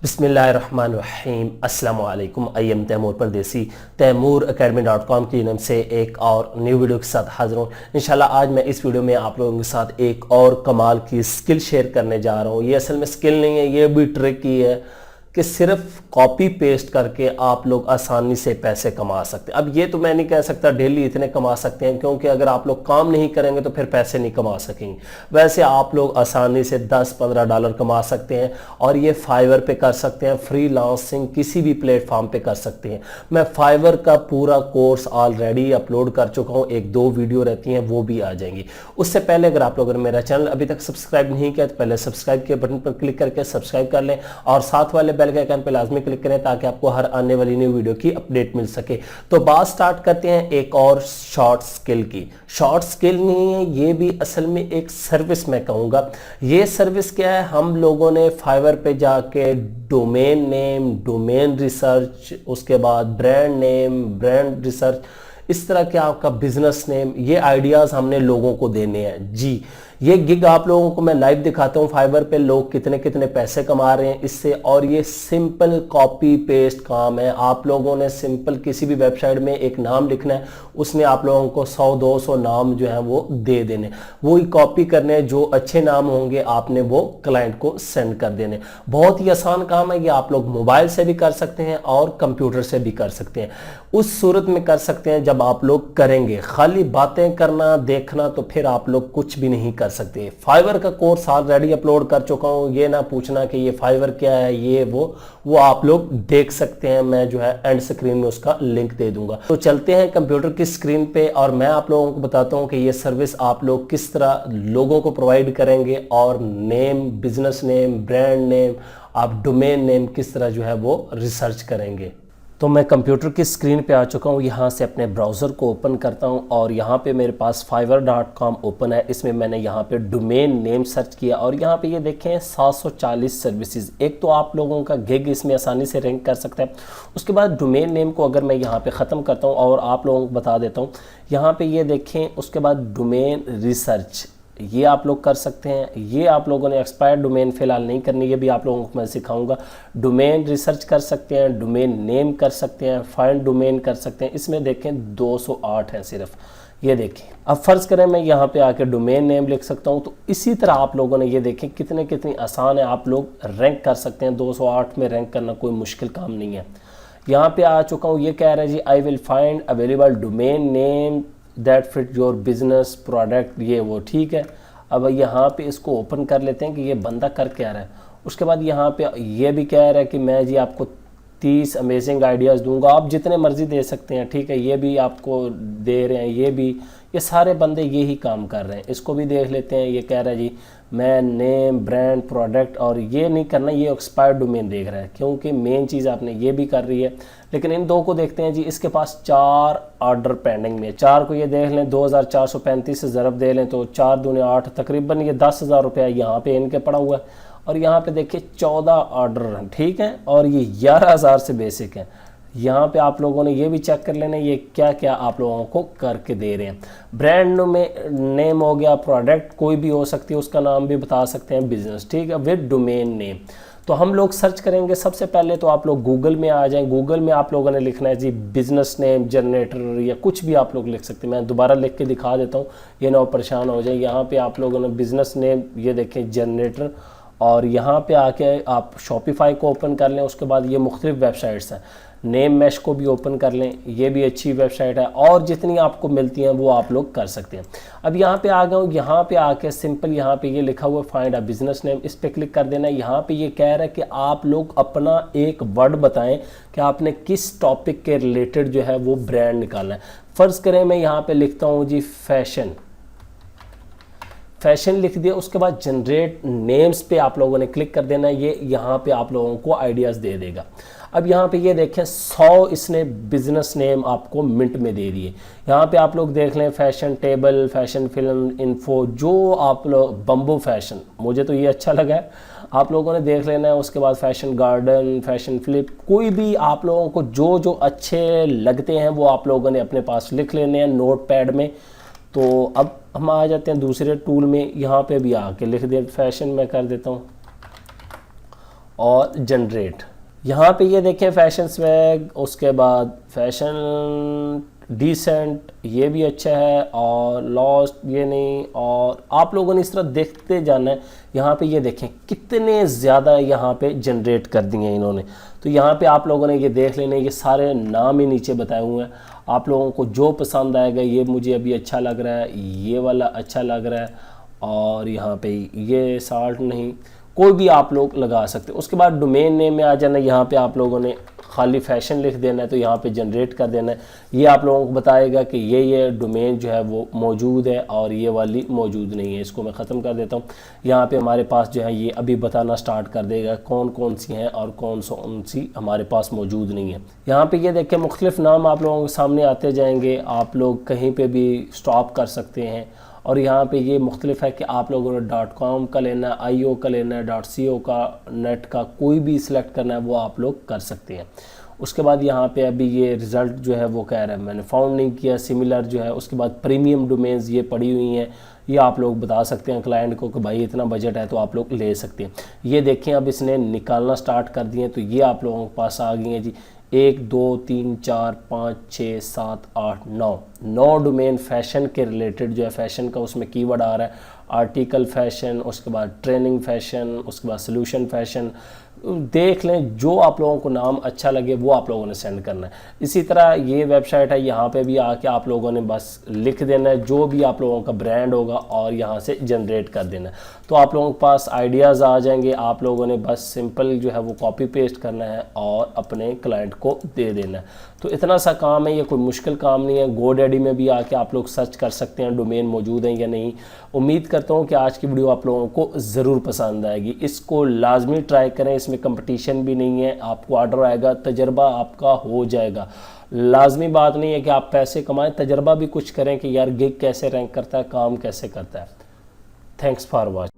बिस्मिल्लाहिर्रहमानिर्रहीम अस्सलाम वालेकुम। आई एम तैमूर परदेसी तैमूर academy.com की नाम से एक और न्यू वीडियो के साथ हाजिर हूँ। इंशाल्लाह आज मैं इस वीडियो में आप लोगों के साथ एक और कमाल की स्किल शेयर करने जा रहा हूँ। ये असल में स्किल नहीं है, ये भी ट्रिक ही है कि सिर्फ कॉपी पेस्ट करके आप लोग आसानी से पैसे कमा सकते हैं। अब ये तो मैं नहीं कह सकता डेली इतने कमा सकते हैं, क्योंकि अगर आप लोग काम नहीं करेंगे तो फिर पैसे नहीं कमा सकेंगे। वैसे आप लोग आसानी से 10-15 डॉलर कमा सकते हैं और ये फाइवर पे कर सकते हैं, फ्रीलांसिंग किसी भी प्लेटफॉर्म पे कर सकते हैं। मैं फाइवर का पूरा कोर्स ऑलरेडी अपलोड कर चुका हूँ, 1-2 वीडियो रहती हैं वो भी आ जाएंगी। उससे पहले अगर आप लोगों ने मेरा चैनल अभी तक सब्सक्राइब नहीं किया तो पहले सब्सक्राइब के बटन पर क्लिक करके सब्सक्राइब कर लें और साथ वाले बेल के आइकन पे लाजमी क्लिक करें ताकि आपको हर आने वाली न्यू वीडियो की अपडेट मिल सके। तो बात स्टार्ट करते हैं एक और शॉर्ट स्किल की। शॉर्ट स्किल नहीं है, ये भी असल में एक सर्विस मैं कहूंगा। ये सर्विस क्या है, हम लोगों ने फाइवर पे जाके डोमेन नेम, डोमेन रिसर्च, उसके बाद ब्रांड नेम, ब्रांड रिसर्च, इस तरह के आपका बिजनेस नेम, ये आइडियाज हमने लोगों को देने हैं। जी ये गिग आप लोगों को मैं लाइव दिखाता हूँ फाइवर पे लोग कितने कितने पैसे कमा रहे हैं इससे। और ये सिंपल कॉपी पेस्ट काम है। आप लोगों ने सिंपल किसी भी वेबसाइट में एक नाम लिखना है, उसमें आप लोगों को 100-200 नाम जो है वो दे देने, वो ही कॉपी करने, जो अच्छे नाम होंगे आपने वो क्लाइंट को सेंड कर देने। बहुत ही आसान काम है, ये आप लोग मोबाइल से भी कर सकते हैं और कंप्यूटर से भी कर सकते हैं। उस सूरत में कर सकते हैं जब आप लोग करेंगे, खाली बातें करना देखना तो फिर आप लोग कुछ भी नहीं कर सकते। फाइवर का कोर्स ऑलरेडी अपलोड कर चुका हूं, ये ना पूछना कि ये फाइवर क्या है, ये वो आप लोग देख सकते हैं। मैं जो है एंड स्क्रीन में उसका लिंक दे दूंगा। तो चलते हैं कंप्यूटर की स्क्रीन पे और मैं आप लोगों को बताता हूं कि ये सर्विस आप लोग किस तरह लोगों को प्रोवाइड करेंगे और name, business name, brand name, आप डोमेन नेम किस तरह जो है वो रिसर्च करेंगे। तो मैं कंप्यूटर की स्क्रीन पे आ चुका हूँ। यहाँ से अपने ब्राउज़र को ओपन करता हूँ और यहाँ पे मेरे पास fiverr.com ओपन है। इसमें मैंने यहाँ पे डोमेन नेम सर्च किया और यहाँ पे ये देखें 740 सर्विसेज। एक तो आप लोगों का गिग इसमें आसानी से रैंक कर सकता है। उसके बाद डोमेन नेम को अगर मैं यहाँ पे ख़त्म करता हूँ और आप लोगों को बता देता हूँ, यहाँ पे ये देखें, उसके बाद डोमेन रिसर्च ये आप लोग कर सकते हैं। ये आप लोगों ने एक्सपायर्ड डोमेन फिलहाल नहीं करनी, ये भी आप लोगों को मैं सिखाऊंगा। डोमेन रिसर्च कर सकते हैं, डोमेन नेम कर सकते हैं, फाइंड डोमेन कर सकते हैं। इसमें देखें 208 है सिर्फ, ये देखें। अब फ़र्ज़ करें मैं यहाँ पे आके डोमेन नेम लिख सकता हूँ, तो इसी तरह आप लोगों ने ये देखें कितनी आसान है, आप लोग रैंक कर सकते हैं। 208 में रैंक करना कोई मुश्किल काम नहीं है। यहाँ पे आ चुका हूँ, ये कह रहा है जी I will find available domain name that fit your business product, ये वो ठीक है। अब यहाँ पे इसको ओपन कर लेते हैं कि ये बंदा कर क्या रहा है। उसके बाद यहाँ पे ये भी कह रहा है कि मैं जी आपको 30 अमेजिंग आइडियाज़ दूंगा, आप जितने मर्जी दे सकते हैं, ठीक है। ये भी आपको दे रहे हैं, ये सारे बंदे यही काम कर रहे हैं। इसको भी देख लेते हैं। ये कह रहा है जी मैं नेम, ब्रांड, प्रोडक्ट, और ये नहीं करना, ये एक्सपायर्ड डोमेन देख रहा है, क्योंकि मेन चीज़ आपने ये भी कर रही है। लेकिन इन दो को देखते हैं जी। इसके पास 4 ऑर्डर पेंडिंग में, 4 को ये देख लें, 2435 से ज़रब दे लें तो 4 दूने 8, तकरीबन ये 10,000 रुपया यहाँ पे इनके पड़ा हुआ है। और यहाँ पे देखिए 14 ऑर्डर, ठीक है, और ये 11,000 से बेसिक है। यहाँ पे आप लोगों ने ये भी चेक कर लेना ये क्या क्या आप लोगों को करके दे रहे हैं। ब्रांड में नेम हो गया, प्रोडक्ट कोई भी हो सकती है, उसका नाम भी बता सकते हैं, बिजनेस, ठीक है, विद डोमेन नेम। तो हम लोग सर्च करेंगे। सबसे पहले तो आप लोग गूगल में आ जाएं। गूगल में आप लोगों ने लिखना है जी बिजनेस नेम जनरेटर, या कुछ भी आप लोग लिख सकते हैं। मैं दोबारा लिख के दिखा देता हूँ, ये ना परेशान हो जाए। यहाँ पे आप लोगों ने बिजनेस नेम, ये देखें जनरेटर, और यहाँ पे आके आप शॉपिफाई को ओपन कर लें। उसके बाद ये मुख्तलिफ वेबसाइट्स हैं, नेम मैश को भी ओपन कर लें, ये भी अच्छी वेबसाइट है, और जितनी आपको मिलती हैं वो आप लोग कर सकते हैं। अब यहाँ पे आ गया हूँ, यहाँ पे आके सिंपल यहाँ पे ये लिखा हुआ फाइंड अ बिजनेस नेम, इस पर क्लिक कर देना है। यहाँ पे ये कह रहा है कि आप लोग अपना एक वर्ड बताएं कि आपने किस टॉपिक के रिलेटेड जो है वो ब्रांड निकालना है। फ़र्ज़ करें मैं यहाँ पे लिखता हूँ जी फैशन लिख दिया। उसके बाद जनरेट नेम्स पे आप लोगों ने क्लिक कर देना है। ये यहाँ पे आप लोगों को आइडियाज़ दे देगा। अब यहाँ पे ये देखें 100 इसने बिजनेस नेम आपको मिनट में दे दिए। यहाँ पे आप लोग देख लें fashion table, fashion film, info, जो आप लोग, बम्बो फैशन, मुझे तो ये अच्छा लगा है, आप लोगों ने देख लेना है। उसके बाद फैशन गार्डन, फैशन फ्लिप, कोई भी आप लोगों को जो अच्छे लगते हैं वो आप लोगों ने अपने पास लिख लेने हैं नोट पैड में। तो अब हम आ जाते हैं दूसरे टूल में, यहाँ पे भी आके लिख दिया फैशन, मैं कर देता हूँ। और जनरेट। यहाँ पे ये देखें फैशन स्वैग, उसके बाद फैशन डिसेंट, ये भी अच्छा है, और लॉस्ट ये नहीं, और आप लोगों ने इस तरह देखते जाना है। यहाँ पे ये देखें कितने ज़्यादा यहाँ पे जनरेट कर दिए हैं इन्होंने। तो यहाँ पे आप लोगों ने ये देख लेने, ये सारे नाम ही नीचे बताए हुए हैं। आप लोगों को जो पसंद आएगा, ये मुझे अभी अच्छा लग रहा है, ये वाला अच्छा लग रहा है, और यहाँ पे ये साल्ट नहीं, कोई भी आप लोग लगा सकते हैं। उसके बाद डोमेन नेम में आ जाना, यहाँ पे आप लोगों ने खाली फैशन लिख देना है, तो यहाँ पे जनरेट कर देना है। ये आप लोगों को बताएगा कि ये डोमेन जो है वो मौजूद है और ये वाली मौजूद नहीं है। इसको मैं ख़त्म कर देता हूँ। यहाँ पे हमारे पास जो है ये अभी बताना स्टार्ट कर देगा कौन कौन सी हैं और कौन सी हमारे पास मौजूद नहीं है। यहाँ पे ये देखें मुख्तलिफ नाम आप लोगों के सामने आते जाएंगे, आप लोग कहीं पर भी स्टॉप कर सकते हैं। और यहाँ पे ये मुख्तलिफ है कि आप लोगों ने .com का लेना है, .io का लेना है, .co का, नेट का, कोई भी सिलेक्ट करना है वो आप लोग कर सकते हैं। उसके बाद यहाँ पे अभी ये रिज़ल्ट जो है वो कह रहा है मैंने फाउंड नहीं किया, सिमिलर जो है। उसके बाद प्रीमियम डोमेन्स ये पड़ी हुई हैं, ये आप लोग बता सकते हैं क्लाइंट को कि भाई इतना बजट है तो आप लोग ले सकते हैं। ये देखें अब इसने निकालना स्टार्ट कर दिए, तो ये आप लोगों के पास आ गई हैं जी 1 2 3 4 5 6 7 8 9 डोमेन फैशन के रिलेटेड जो है, फैशन का उसमें कीवर्ड आ रहा है, आर्टिकल फैशन, उसके बाद ट्रेनिंग फैशन, उसके बाद सोल्यूशन फैशन। देख लें जो आप लोगों को नाम अच्छा लगे वो आप लोगों ने सेंड करना है। इसी तरह ये वेबसाइट है, यहाँ पे भी आके आप लोगों ने बस लिख देना है जो भी आप लोगों का ब्रांड होगा और यहाँ से जनरेट कर देना है, तो आप लोगों के पास आइडियाज़ आ जाएंगे। आप लोगों ने बस सिंपल जो है वो कॉपी पेस्ट करना है और अपने क्लाइंट को दे देना है। तो इतना सा काम है, ये कोई मुश्किल काम नहीं है। GoDaddy में भी आके आप लोग सर्च कर सकते हैं डोमेन मौजूद हैं या नहीं। उम्मीद करता हूँ कि आज की वीडियो आप लोगों को ज़रूर पसंद आएगी। इसको लाजमी ट्राई करें, इसमें कंपटीशन भी नहीं है, आपको ऑर्डर आएगा, तजर्बा आपका हो जाएगा। लाजमी बात नहीं है कि आप पैसे कमाएं, तजर्बा भी कुछ करें कि यार गिग कैसे रैंक करता है, काम कैसे करता है। Thanks for watching.